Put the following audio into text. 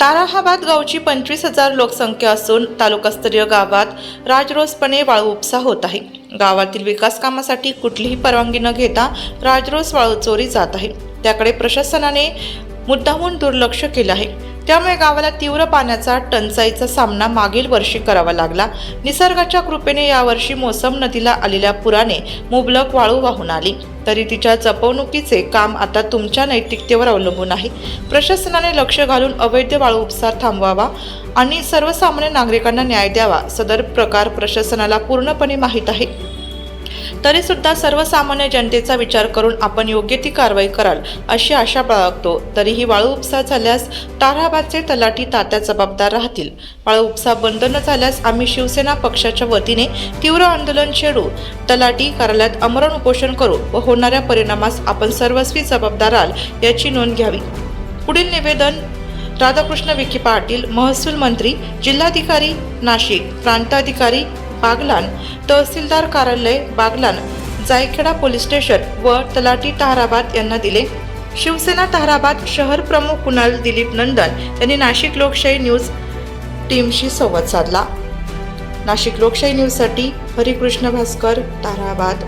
ताराहाबाद गावची 25,000 लोकसंख्या असून तालुकास्तरीय गावात राजरोसपणे वाळू उपसा होत आहे। गावातील विकास कामासाठी कुठलीही परवानगी न घेता राजरोस वाळू चोरी जात आहे। त्याकडे प्रशासनाने मुद्दामून दुर्लक्ष केले आहे। त्यामुळे गावाला तीव्र पाण्याचा टंचाईचा सामना मागील वर्षी करावा लागला। निसर्गाच्या कृपेने यावर्षी मोसम नदीला आलेल्या पुराने मुबलक वाळू वाहून आली, तरी तिच्या जपवणुकीचे काम आता तुमच्या नैतिकतेवर अवलंबून आहे। प्रशासनाने लक्ष घालून अवैध वाळू उपसा थांबवावा आणि सर्वसामान्य नागरिकांना न्याय द्यावा। सदर प्रकार प्रशासनाला पूर्णपणे माहीत आहे, तरी सुद्धा सर्वसामान्य जनतेचा विचार करून आपण योग्य ती कारवाई कराल अशी आशा बाळगतो। तरीही वाळू उपसा झाल्यास ताराहाबादचे तलाठी तात्या जबाबदार राहतील। वाळू उपसा बंद न झाल्यास आम्ही शिवसेना पक्षाच्या वतीने तीव्र आंदोलन छेडू, तलाठी कार्यालयात आमरण उपोषण करू व होणाऱ्या परिणामास आपण सर्वस्वी जबाबदार आहाल याची नोंद घ्यावी। पुढील निवेदन राधाकृष्ण विखे पाटील, महसूल मंत्री, जिल्हाधिकारी नाशिक, प्रांताधिकारी बागलाण, तहसीलदार कार्यालय बागलाण, जायखेडा पोलीस स्टेशन व तलाठी ताराहाबाद यांना दिले। शिवसेना ताराहाबाद शहर प्रमुख कुणाल दिलीप नंदन यांनी नाशिक लोकशाही न्यूज टीमशी संवाद साधला। नाशिक लोकशाही न्यूजसाठी हरिकृष्ण भास्कर, ताराहाबाद।